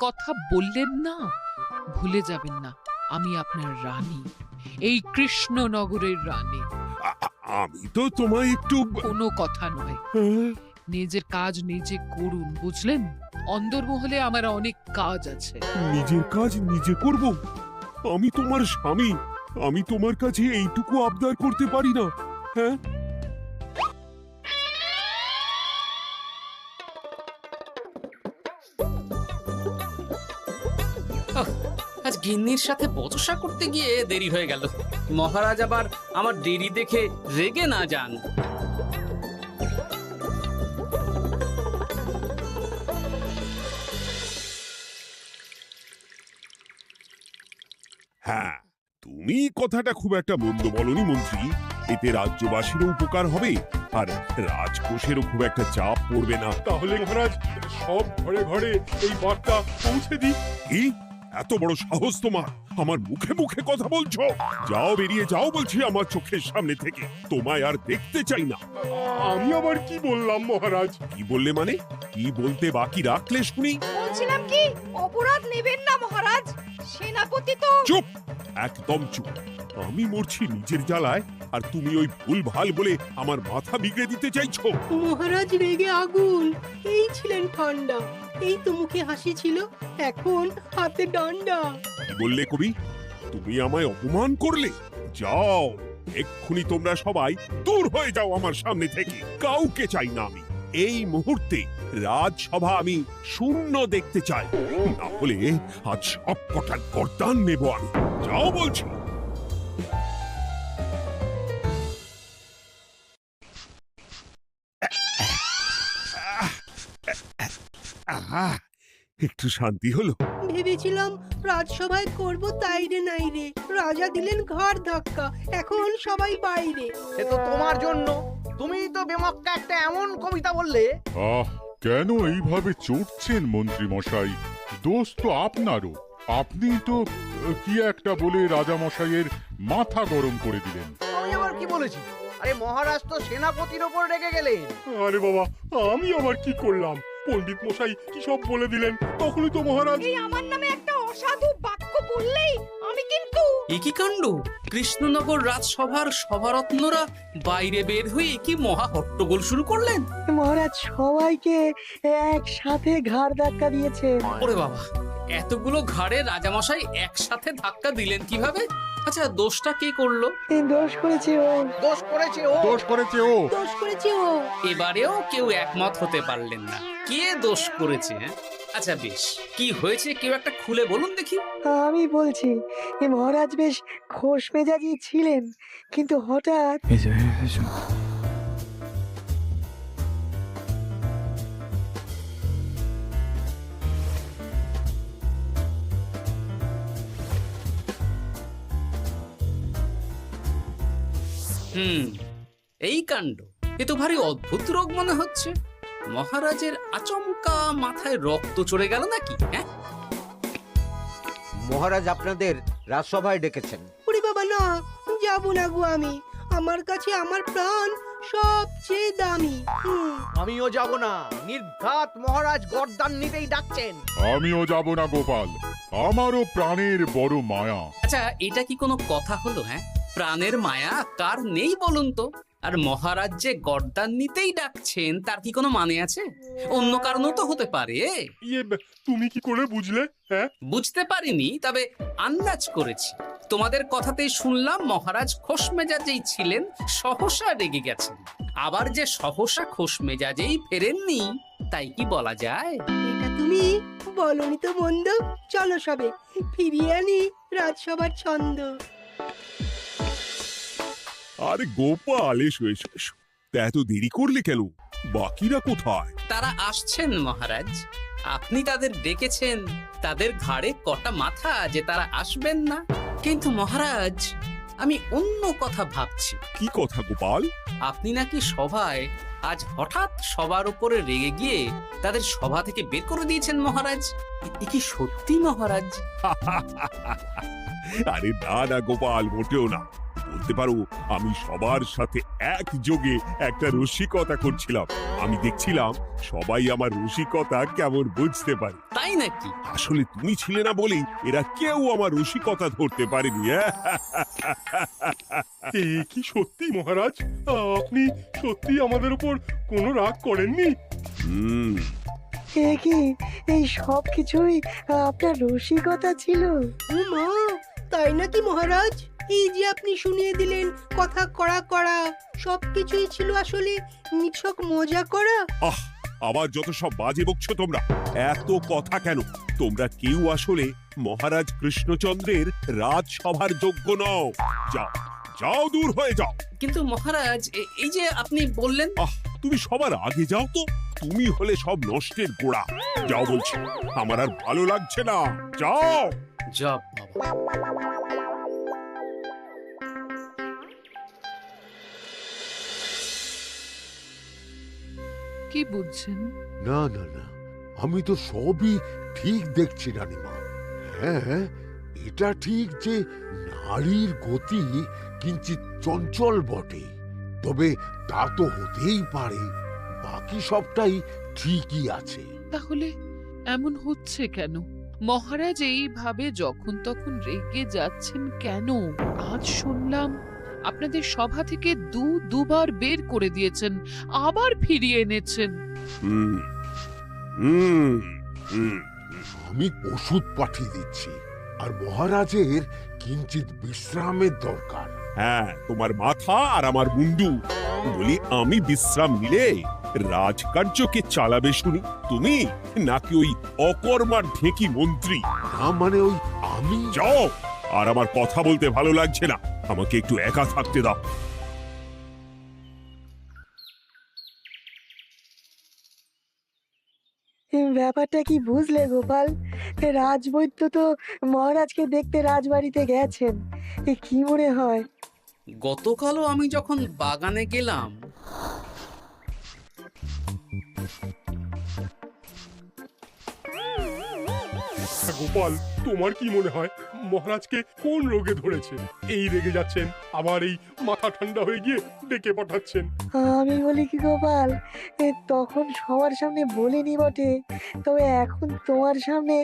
কথা বললেন না, ভুলে যাবেন না আমি আপনার রানী, এই কৃষ্ণনগরের রানী। আমি তো তোমায় একটু কোনো কথা নয়, নিজের কাজ নিজে করুন, বুঝলেন? অন্দরমহলে আমার অনেক কাজ আছে। নিজের কাজ নিজে করব? আমি তোমার স্বামী, আমি তোমার কাছে এইটুকু আবদার করতে পারি না? হ্যাঁ, আজ গিন্নির সাথে বচসা করতে গিয়ে দেরি হয়ে গেল। মহারাজ আবার আমার দেরি দেখে রেগে না যান। হ্যাঁ, তুমি কথাটা খুব একটা মন্দ বলনি মন্ত্রী। এতে রাজ্যবাসীরও উপকার হবে, আর রাজকোষেরও খুব একটা চাপ পড়বে না। তাহলে মহারাজ সব ঘরে ঘরে এই বার্তা পৌঁছে দিই। কি এত বড় সাহস তোমার? আমার মুখে মুখে কথা বলছো? যাও, বেরিয়ে যাও বলছি আমার চোখের সামনে থেকে। তোমায় আর দেখতে চাই না। আমি আবার কি বললাম মহারাজ? কি বললে মানে? কি বলতে বাকি রাখলে শুনি? বলছিলাম কি, অপরাধ নেবেন না মহারাজ, সেনাপতি তো। চুপ, একদম চুপ। আমি মরছি নিজের জ্বালায়, আর তুমি ওই ভুল ভাল বলে আমার মাথা বিগড়ে দিতে চাইছো? মহারাজ রেগে আগুন, এই ছিলেন ঠান্ডা, এই তো মুখে হাসি ছিল, এখন হাতে ডান্ডা। কি বললে কবি? তুমি আমায় অপমান করলে? যাও, এক্ষুনি তোমরা সবাই দূর হয়ে যাও আমার সামনে থেকে। কাউকে চাই না আমি। এই মুহূর্তে রাজসভা আমি শূন্য দেখতে চাই, না হলে আজ সব কটার গর্দান নেব আমি। যাও বলছি। আহা, একটু শান্তি হলো। ভেবেছিলাম রাজসভায় করব তাই রে নাই রে, রাজা দিলেন ঘাড় ধাক্কা, এখন সবাই বাইরে। সে তো তোমার জন্য, তুমিই তো বেমক্কা একটা এমন কবিতা বললে। আহ, কেন এইভাবে চটছেন মন্ত্রী মশাই? দোষ তো আপনারও। আপনি তো কি একটা বলে রাজা মশাইয়ের মাথা গরম করে দিলেন। আমি আবার কি বলেছি? আরে মহারাজ তো সেনাপতির ওপর রেগে গেলেন। আরে বাবা, আমি আবার কি করলাম? পণ্ডিত মশাই কি সব বলে দিলেন, তখনই তো মহারাজ। এই আমার নামে একটা অসাধু বাক্য বললেই আমি কিন্তু। এ কি কাণ্ড! কৃষ্ণনগর রাজসভার সভারত্নরা বাইরে বের হয়ে কি মহা হট্টগোল শুরু করলেন। মহারাজ সবাইকে একসাথে ঘাড় ধাক্কা দিয়েছে। ওরে বাবা, এতগুলো ঘাড়ে রাজামশাই একসাথে ধাক্কা দিলেন কিভাবে? আচ্ছা, দোষটা কে করলো? দোষ করেছে ও, দোষ করেছে ও। দোষ করেছে ও। দোষ করেছে ও। এবারেও কেউ একমত হতে পারলেন না কে দোষ করেছে। আচ্ছা বেশ, কি হয়েছে কেউ একটা খুলে বলুন দেখি। আমি বলছি, মহারাজ বেশ খোশ মেজাজি ছিলেন, কিন্তু হঠাৎ এই কাণ্ড! এ তো ভারী অদ্ভুত রোগ মনে হচ্ছে। মহারাজের আচমকা মাথায় রক্ত চড়ে গেল নাকি? হ্যাঁ, মহারাজ আপনাদের রাজসভায় ডেকেছেন। ওরে বাবা না, যাব না গো আমি, আমার কাছে আমার প্রাণ সবচেয়ে দামি। আমিও যাব না, নির্ঘাত মহারাজ গর্দান নিতেই ডাকছেন। আমিও যাব না গোপাল, আমারও প্রাণের বড় মায়া। আচ্ছা, এটা কি কোনো কথা হলো? হ্যাঁ, প্রাণের মায়া কার নেই বলুন তো? আর মহারাজ যে গর্দান নিতেই ডাকছেন তার কি কোনো মানে আছে? অন্য কারণও তো হতে পারে। তুমি কি করে বুঝলে? হ্যাঁ, বুঝতে পারিনি, তবে আন্দাজ করেছি। তোমাদের কথাতেই শুনলাম মহারাজ খোশ মেজাজেই ছিলেন, সহসা রেগে গেছেন। আবার যে সহসা খোশ মেজাজেই ফেরেননি, তাই কি বলা যায়? এটা তুমি বলনি তো মন্দ। চলো সবে ফিরিয়ে আনি রাজসভার ছন্দ। আরে গোপাল, এসো এসো এসো। তা এত দেরি করলে কেন? বাকিরা কোথায়? তারা আসছেন মহারাজ। আপনি তাদের ডেকেছেন, তাদের ঘাড়ে কটা মাথা যে তারা আসবেন না। কিন্তু মহারাজ, আমি অন্য কথা ভাবছি। কি কথা গোপাল? আপনি নাকি সভায় আজ হঠাৎ সবার উপরে রেগে গিয়ে তাদের সভা থেকে বের করে দিয়েছেন মহারাজ। এ কি সত্যি মহারাজ? আরে না না গোপাল, মোটেও না। বলতে পারো আমি সবার সাথে একযোগে একটা রসিকতা করছিলাম। আমি দেখছিলাম সবাই আমার রসিকতা কেমন বুঝতে পারে। তাই নাকি? আসলে তুমি ছিলে না বলেই এরা কেউ আমার রসিকতা ধরতে পারেনি। এ কি সত্যি মহারাজ, আপনি সত্যি আমাদের উপর কোনো রাগ করেননি? হুম, এ কি, এই সব কিছুই আপনার রসিকতা ছিল? ও মা, তাই নাকি মহারাজ? এই যে আপনি শুনিয়ে দিলেন কথা কড়া কড়া, সবকিছুই ছিল আসলে নিছক মজা করা। আহ, আবার যত সব বাজে বকছো তোমরা। এত কথা কেন? তোমরা কেউ আসলে মহারাজ কৃষ্ণচন্দ্রের রাজসভার যোগ্য নও। যাও যাও, দূর হয়ে যাও। কিন্তু মহারাজ, এই যে আপনি বললেন। আহ, তুমি সবার আগে যাও তো। তুমি হলে সব নষ্টের গোড়া। যাও বলছি, আমার আর ভালো লাগছে না। যাও। জব বাবা। কি বুঝছেন? না না না, আমি তো সবই ঠিক দেখছি রানীমা। হ্যাঁ, এটা ঠিক যে নারীর গতি কিঞ্চিত চঞ্চল বটে, তবে তা তো হতেই পারে। বাকি সবটাই ঠিকই আছে। তাহলে এমন হচ্ছে কেন? মহারাজ এইভাবে যখন তখন রেগে যাচ্ছেন কেন? আজ শুনলাম আপনাদের সভা থেকে দুবার বের করে দিয়েছেন, আবার ফিরিয়ে এনেছেন। হুম হুম হুম। আমি ওষুধ পাঠিয়ে দিচ্ছি, আর মহারাজের কিঞ্চিত বিশ্রামের দরকার। হ্যাঁ, তোমার মাথা আর আমার মুন্ডু। বলি, আমি বিশ্রাম নিলে রাজকার্যকে চালাবে শুনি তুমি, নাকি ওই অকর্মার ঢেকি মন্ত্রী? না মানে ওই আমি। যাও, আর আমার কথা বলতে ভালো লাগছে না। আমাকে একটু একা থাকতে দাও। ব্যাপারটা কি বুঝলে গোপাল? রাজবৈদ্য তো মহারাজকে দেখতে রাজবাড়িতে গেছেন। কি মনে হয়? গতকালও আমি যখন বাগানে গেলাম, গোপাল, তোমার কি মনে হয় মহারাজকে কোন রোগে ধরেছে? এই রেগে যাচ্ছেন, আবার এই মাথা ঠান্ডা হয়ে গিয়ে ডেকে পাঠাচ্ছেন। আমি বলি কি গোপাল, তখন সবার সামনে বলিনি বটে, তবে এখন তোমার সামনে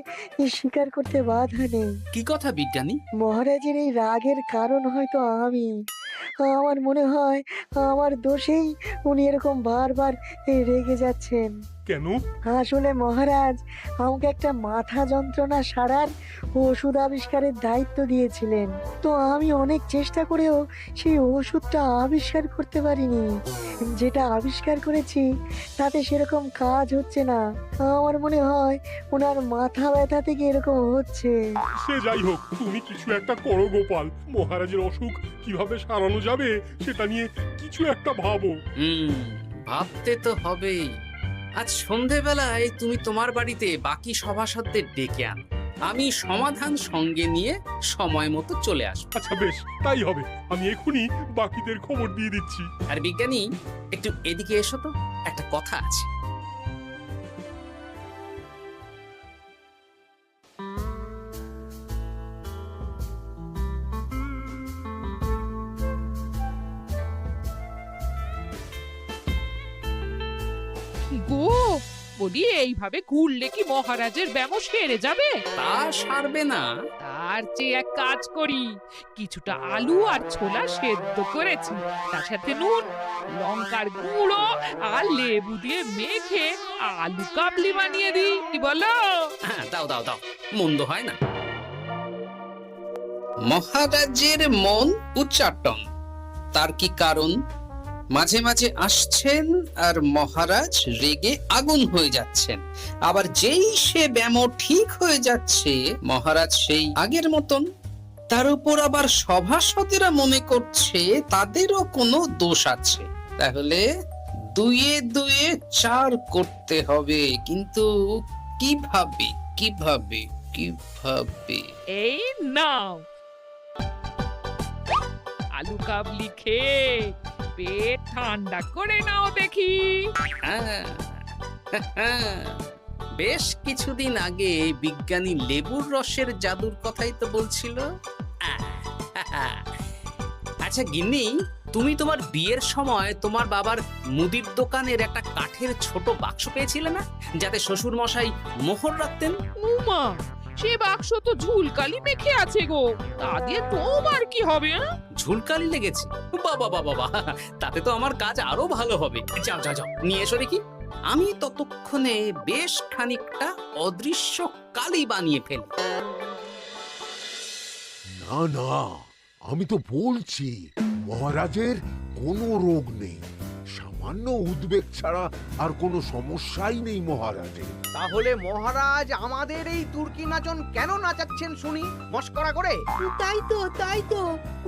স্বীকার করতে বাধা নেই। কি কথা বিজ্ঞানী? মহারাজের এই রাগের কারণ হয়তো আমি। আমার মনে হয় আমার দোষেই উনি এরকম বারবার রেগে যাচ্ছেন। কেন? আসলে মহারাজ আমাকে একটা মাথা যন্ত্রণা সারার ওষুধ আবিষ্কারের দায়িত্ব দিয়েছিলেন, তো আমি অনেক চেষ্টা করেও সেই ওষুধটা আবিষ্কার করতে পারিনি। যেটা আবিষ্কার করেছি তাতে সেরকম কাজ হচ্ছে না। আমার মনে হয় ওনার মাথা ব্যথা থেকে এরকম হচ্ছে। সে যাই হোক, তুমি কিছু একটা করো গোপাল। মহারাজের অসুখ কিভাবে সারানো যাবে সেটা নিয়ে কিছু একটা ভাবো। ভাবতে তো হবেই। আজ সন্ধেবেলায় তুমি তোমার বাড়িতে বাকি সভাসদদের ডেকে আনো, আমি সমাধান সঙ্গে নিয়ে সময় মতো চলে আসবো। আচ্ছা বেশ, তাই হবে। আমি এখনই বাকিদের খবর দিয়ে দিচ্ছি। আর বিজ্ঞানী, একটু এদিকে এসো তো, একটা কথা আছে। গো, বলি এইভাবে ঘুরলে কি মহারাজের ব্যামো সেরে যাবে? তা সারবে না। তার চেয়ে এক কাজ করি, কিছুটা আলু আর ছোলা সেদ্ধ করেছি, তার সাথে নুন, লঙ্কার গুঁড়ো আর লেবু দিয়ে মেখে আলু কাবলি বানিয়ে দিই, কি বলো? হ্যাঁ, দাও দাও দাও, মন্দ হয় না। মহারাজের মন উচ্চাটন, তার কি কারণ? মাঝে মাঝে আসছেন আর মহারাজ রেগে আগুন হয়ে যাচ্ছেন, আবার যেই সে ব্যামো ঠিক হয়ে যাচ্ছে মহারাজ সেই আগের মতন। তার উপর আবার সভাসদেরা মনে করছে তাদেরও কোনো দোষ আছে। তাহলে দুয়ে দুয়ে চার করতে হবে, কিন্তু কিভাবে কিভাবে কিভাবে? এই নাও আলু কাবলি খেয়ে পেট ঠান্ডা করে নাও দেখি। বেশ কিছুদিন আগে বিজ্ঞানী লেবুর রসের জাদুর কথাই তো বলছিল। আর আচ্ছা গিন্নি, তুমি তোমার বিয়ের সময় তোমার বাবার মুদির দোকানের একটা কাঠের ছোট বাক্স পেয়েছিলে না, যাতে শ্বশুর মশাই মোহর রাখতেন? উমা, সে বাক্স তো ঝুলকালি মেখে আছে গো, তা দিয়ে তোমার কি হবে? ঝুলকালি লেগেছে? বাবা বাবা বাবা, তাতে তো আমার কাজ আরো ভালো হবে। যাও যাও যাও, নিয়ে এসো দেখি। আমি ততক্ষণে বেশ খানিকটা অদৃশ্য কালি বানিয়ে ফেলি। না না, আমি তো বলছি মহারাজের কোনো রোগ নেই, সামান্য উদ্বেগ ছাড়া আর কোনো সমস্যাই নেই মহারাজের। তাহলে মহারাজ আমাদের এই তুর্কি নাচন কেন নাচাচ্ছেন শুনি, মস্করা করে? তাই তো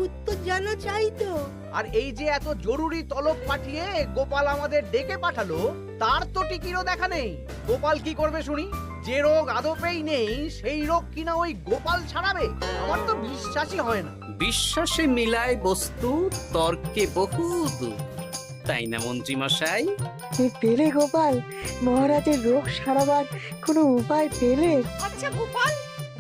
উত্তর জানা চাই তো। আর এই যে এত জরুরি তলব পাঠিয়ে গোপাল আমাদের ডেকে পাঠালো, তার তো টিকিরও দেখা নেই। গোপাল কি করবে শুনি? যে রোগ আদপেই নেই সেই রোগ কিনা ওই গোপাল ছাড়াবে? আমার তো বিশ্বাসই হয় না। বিশ্বাসে মিলায় বস্তু, তর্কে বহু দূর, তাই না মন্ত্রী মশাই? পেলে গোপাল, মহারাজের রোগ সারাবার কোনো উপায় পেলে? আচ্ছা গোপাল,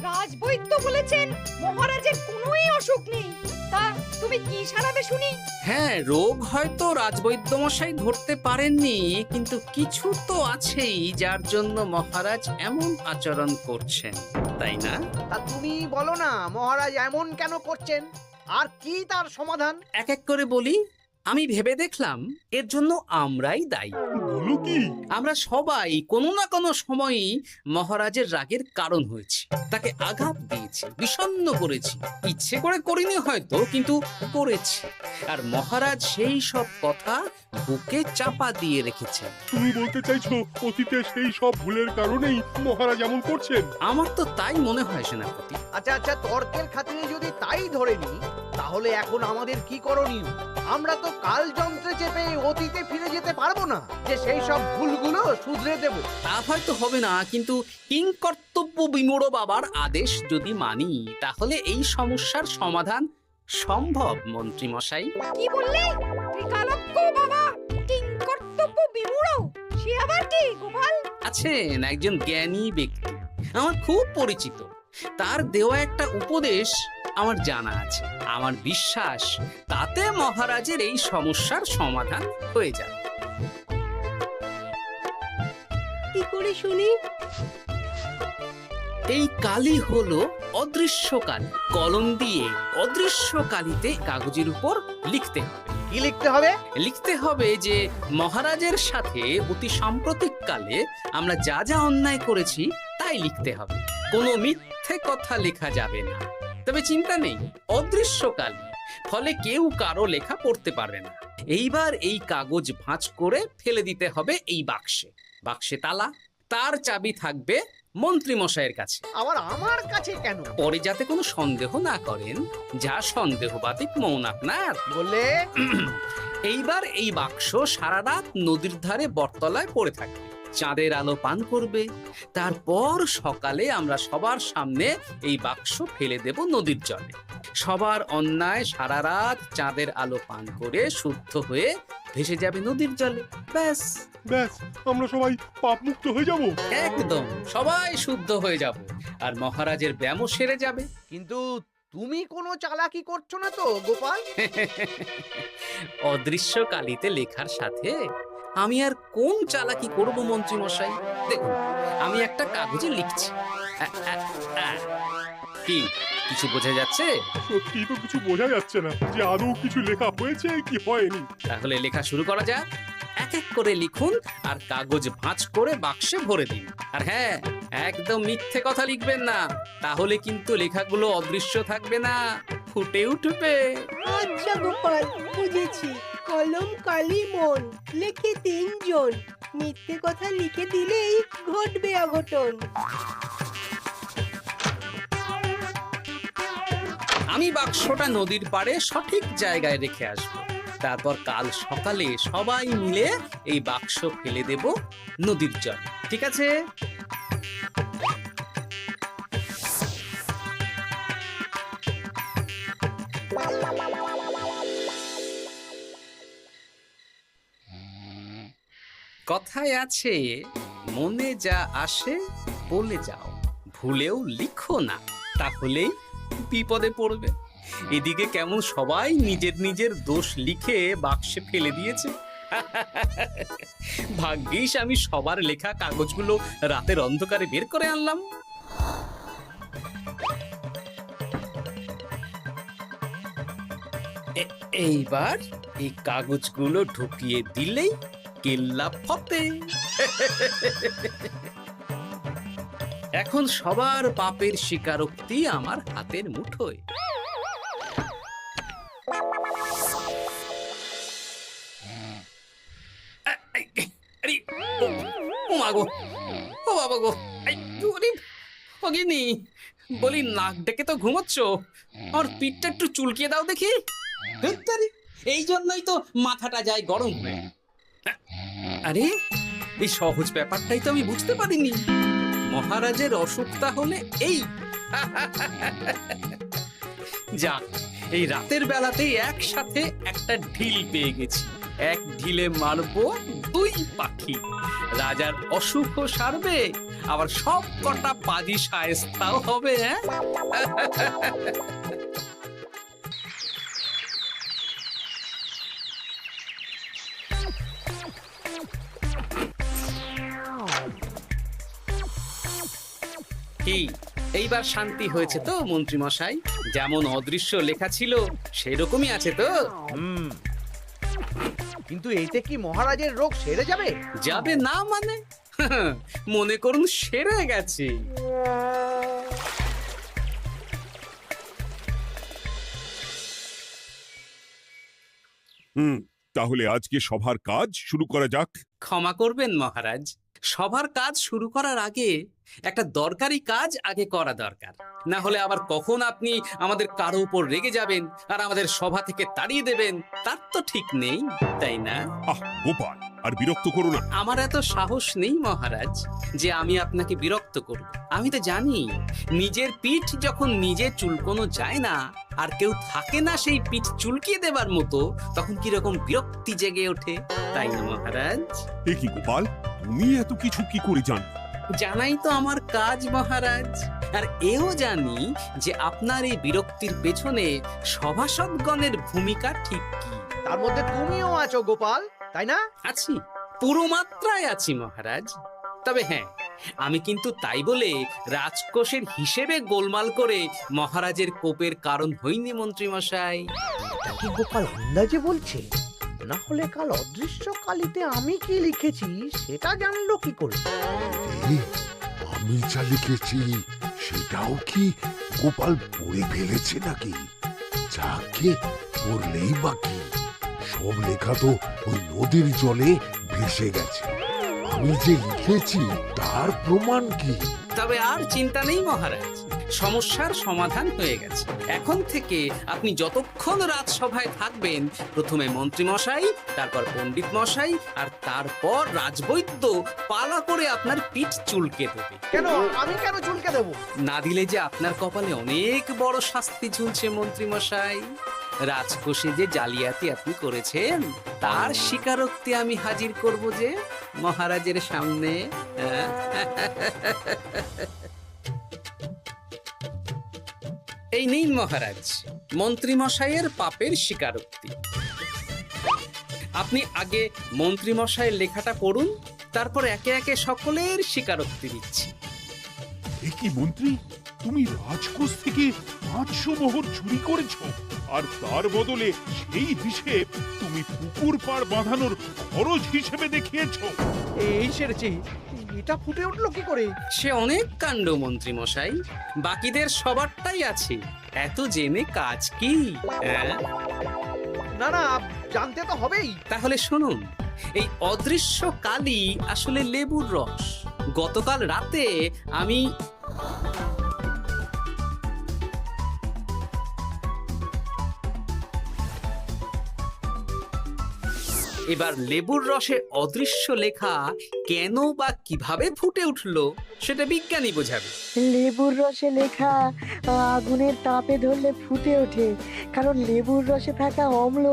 রাজবৈদ্য বলেছেন মহারাজের কোনোই অসুখ নেই, তা তুমি কি সারাবে শুনি? হ্যাঁ, রোগ হয়তো রাজবৈদ্য মশাই ধরতে পারেননি, কিন্তু কিছু তো আছেই যার জন্য মহারাজ এমন আচরণ করছেন, তাই না? তা তুমি বলো না মহারাজ এমন কেন করছেন, আর কি তার সমাধান? এক এক করে বলি। আমি ভেবে দেখলাম এর জন্য আমরাই দায়ী। বলো কি? আমরা সবাই কোনো না কোনো সময়ই মহারাজের রাগের কারণ হয়েছি, তাকে আঘাত দিয়েছি, বিষণ্ণ করেছি। ইচ্ছে করে করিনি হয়তো, কিন্তু করেছি। আর মহারাজ সেই সব কথা বুকে চাপা দিয়ে রেখেছেন। তুমি বলতে চাইছো অতীতে সেই সব ভুলের কারণেই মহারাজ এমন করছেন? আমার তো তাই মনে হয় সেনাপতি। আচ্ছা আচ্ছা, তর্কের খাতিরে যদি তাই ধরে নি, তাহলে এখন আমাদের কি করণীয়? আমরা তো কাল যন্ত্রে চেপে অতীতে ফিরে যেতে পারবো না যে সেই সব ভুলগুলো শুধরে দেব। তা হয়তো হবে না, কিন্তু কিংকর্তব্য বিমূঢ় বাবার আদেশ যদি মানি, তাহলে এই সমস্যার সমাধান সম্ভব মন্ত্রী মশাই। কি বললে? ত্রিকালজ্ঞ বাবা কিংকর্তব্য বিমূঢ়, সে আবার কি গোপাল? আছেন একজন জ্ঞানী ব্যক্তি, আমার খুব পরিচিত। তার দেওয়া একটা উপদেশ আমার জানা আছে। আমার বিশ্বাস তাতে মহারাজের এই সমস্যার সমাধান হয়ে যাবে। কি করে শুনি? এই কালি হলো অদৃশ্য কালি। কলম দিয়ে অদৃশ্য কালিতে কাগজের উপর লিখতে হবে। কি লিখতে হবে? লিখতে হবে যে মহারাজের সাথে অতি সাম্প্রতিক কালে আমরা যা যা অন্যায় করেছি তাই লিখতে হবে। কোনো মিথ্যে কথা লেখা যাবে না। তবে চিন্তা নেই, অদৃশ্য কালি, ফলে কেউ কারো লেখা পড়তে পারবে না। এইবার এই কাগজ ভাঁজ করে ফেলে দিতে হবে এই বাক্সে। বাক্সে তালা, তার চাবি থাকবে মন্ত্রী মশাইয়ের কাছে। আবার আমার কাছে কেন? পরে যাতে কোনো সন্দেহ না করেন, যা সন্দেহবাতিক মন আপনার। বললে এইবার এই বাক্স সারা রাত নদীর ধারে বটতলায় পড়ে থাকবে, চাঁদের আলো পান করবে। তারপর সকালে আমরা সবার সামনে এই বাক্স ফেলে দেব নদীর জলে। সবার অন্যায় সারা রাত চাঁদের আলো পান করে শুদ্ধ হয়ে ভেসে যাবে নদীর জলে। ব্যাস ব্যাস, আমরা সবাই পাপ মুক্ত হয়ে যাব। একদম সবাই শুদ্ধ হয়ে যাব, আর মহারাজের ব্যামো সেরে যাবে। কিন্তু তুমি কোনো চালাকি করছো না তো গোপাল? অদৃশ্য কালিতে লেখার সাথে আমি আর কোন চালাকি করব মন্ত্রী মশাই? দেখুন, আমি একটা কাগজে লিখছি। কি কিছু বোঝা যাচ্ছে? সত্যি তো কিছু বোঝা যাচ্ছে না যে আদৌ কিছু লেখা হয়েছে কি হয়নি। তাহলে লেখা শুরু করা যাক। এক এক করে লিখুন আর কাগজ ভাঁজ করে বাক্সে ভরে দিন। আর হ্যাঁ, একদম মিথ্যে কথা লিখবেন না, তাহলে কিন্তু লেখাগুলো অদৃশ্য থাকবে না, ফুটে উঠবে। আচ্ছা গোপাল, বুঝেছি। কলম কালি মন, লেখে 3 জন। মিথ্যে কথা লিখে দিলেই ঘটবে অঘটন। আমি বাক্সটা নদীর পাড়ে সঠিক জায়গায় রেখে আসবো। তারপর কাল সকালে সবাই মিলে এই বাক্স ফেলে দেব নদীর জলে। ঠিক আছে? কথায় আছে, মনে যা আসে বলে যাও, ভুলেও লিখো না, তাহলেই বিপদে পড়বে। এদিকে কেমন সবাই নিজের নিজের দোষ লিখে বাক্সে ফেলে দিয়েছে। ভাগ্যিস আমি সবার লেখা কাগজগুলো রাতের অন্ধকারে বের করে আনলাম। এইবার এই কাগজগুলো ঢুকিয়ে দিলেই কেল্লা ফতে। এখন সবার পাপের স্বীকারোক্তি আমার হাতের মুঠোয়। আরে, ও মা গো, ও বাবা গো, বলি নাক ডেকে তো ঘুমোচ্ছ, আর পিঠটা একটু চুলকিয়ে দাও দেখি। এই জন্যই তো মাথাটা যায় গরম হয়ে। আরে এই সহজ ব্যাপারটাই তো আমি বুঝতে পারিনি। মহারাজের অসুখ তাহলে এই। যাক, এই রাতের বেলাতেই একসাথে একটা ঢিল পেয়ে গেছি। এক ঢিলে মারবো দুই পাখি। রাজার অসুখও সারবে, আবার সব কটা পাজি শায়েস্তাও হবে। কি এইবার শান্তি হয়েছে তো মন্ত্রী মশাই? যেমন অদৃশ্য লেখা ছিল সেরকমই আছে তো? কিন্তু এইতে কি মহারাজের রোগ সেরে যাবে? যাবে না মানে? মনে করুন সেরে গেছে। তাহলে আজকে সভার কাজ শুরু করা যাক। ক্ষমা করবেন মহারাজ, সবার কাজ শুরু করার আগে একটা দরকারি কাজ আগে করা দরকার। না হলে আবার কখন আপনি আমাদের কারো উপর রেগে যাবেন আর আমাদের সভা থেকে তাড়িয়ে দেবেন তার তো ঠিক নেই, তাই না? গোপাল, আর বিরক্ত করো না। আমার এত সাহস নেই মহারাজ যে আমি আপনাকে বিরক্ত করব। আমি তো জানি নিজের পিঠ যখন নিজে চুলকোনো যায় না, আর কেউ থাকে না সেই পিঠ চুলকিয়ে দেবার মতো, তখন কিরকম বিরক্তি জেগে ওঠে, তাই না মহারাজ? এ কি গোপাল, তুমি এত কিছু কি করে জানো? জানাই তো আমার কাজ মহারাজ। আর এও জানি যে আপনার এই বিরক্তির পেছনে সভাসদগণের ভূমিকা ঠিক কি। তার মধ্যে তুমিও আছো গোপাল, তাই না? আছি, পুরো মাত্রায় আছি মহারাজ। তবে হ্যাঁ, আমি কিন্তু তাই বলে রাজকোষের হিসেবে গোলমাল করে মহারাজের কোপের কারণ হইনি মন্ত্রী মশাই। কি গোপাল আন্দাজে বলছে? না হলে কাল অদৃশ্য কালিতে আমি কি লিখেছি সেটা জানলো কি করে? আমি যা লিখেছি সেটাও কি গোপাল পড়ে ফেলেছে নাকি? যাকে পড়লেই বাকি, সব লেখা তো ওই নদীর জলে ভেসে গেছে। আমি যে লিখেছি তার প্রমাণ কি? তবে আর চিন্তা নেই মহারাজ, সমস্যার সমাধান হয়ে গেছে। এখন থেকে আপনি যতক্ষণ রাজসভায় থাকবেন, প্রথমে মন্ত্রী মশাই, তারপর পণ্ডিত মশাই, আর তারপর রাজবৈদ্য পালা করে আপনার পিঠ চুলকে দেবে। কেন আমি কেন চুলকে দেব? না দিলে যে আপনার কপালে অনেক বড় শাস্তি ঝুলছে মন্ত্রী মশাই। রাজকোষে যে জালিয়াতি আপনি করেছেন তার স্বীকারোক্তি আমি হাজির করব যে মহারাজের সামনে। এই নিন মহারাজ, মন্ত্রী মশাইয়ের পাপের স্বীকারোক্তি। আপনি আগে মন্ত্রী মশাইয়ের লেখাটা পড়ুন, তারপর একে একে সকলের স্বীকারোক্তি দিচ্ছি। এ কি মন্ত্রী, তুমি রাজকোষ থেকে 500 মোহর চুরি করেছো, আর তার বদলে সেই হিসেব তুমি পুকুর পাড় বাঁধানোর খরচ হিসেবে দেখিয়েছো। এই সেরেছে, এটা ফুটে উঠলো কি করে? সে অনেক কাণ্ড মন্ত্রী মশাই, বাকিদের সবারটাই আছে, এত জেনে কাজ কি? না না, জানতে তো হবেই। তাহলে শুনুন, এই অদৃশ্য কালি আসলে লেবুর রস। গতকাল রাতে আমি এবার লেবুর রসে অদৃশ্য লেখা কেন বা কিভাবে ফুটে উঠলো সেটা বিজ্ঞানী বোঝাবে। লেবুর রসে লেখা আগুনের তাপে ধরলে ফুটে ওঠে, কারণ লেবুর রসে থাকা অম্ল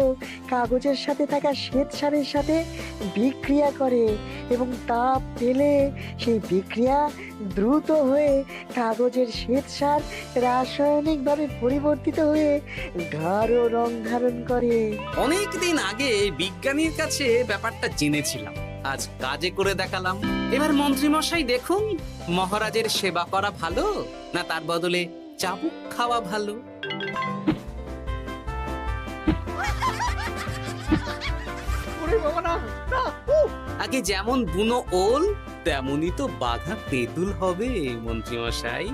কাগজের সাথে থাকা শ্বেতসারের সাথে বিক্রিয়া করে এবং তাপ পেলে সেই বিক্রিয়া দ্রুত হয়ে কাগজের শ্বেতসার রাসায়নিকভাবে পরিবর্তিত হয়ে গাঢ় রং ধারণ করে। অনেক দিন আগে বিজ্ঞানীর কাছে ব্যাপারটা জেনেছিলাম, আজ কাজে করে দেখালাম। এবার মন্ত্রী মশাই দেখুন, মহারাজের সেবা করা ভালো না তার বদলে চাবুক খাওয়া ভালো? ওরে বাবা, না না, উফ! আগে যেমন বুনো ওল তেমনই তো বাঘা তেঁতুল হবে মন্ত্রী মশাই।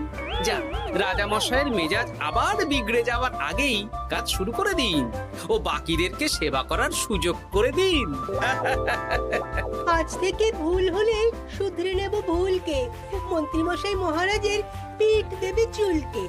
যা, রাজা মশাইয়ের মেজাজ আবার বিগড়ে যাওয়ার আগেই কাজ শুরু করে দিন ও বাকিদেরকে সেবা করার সুযোগ করে দিন। আজ থেকে ভুল হলে শুধরে নেব ভুলকে। মন্ত্রীমশাই মহারাজের পিঠ দেবে চুলকে।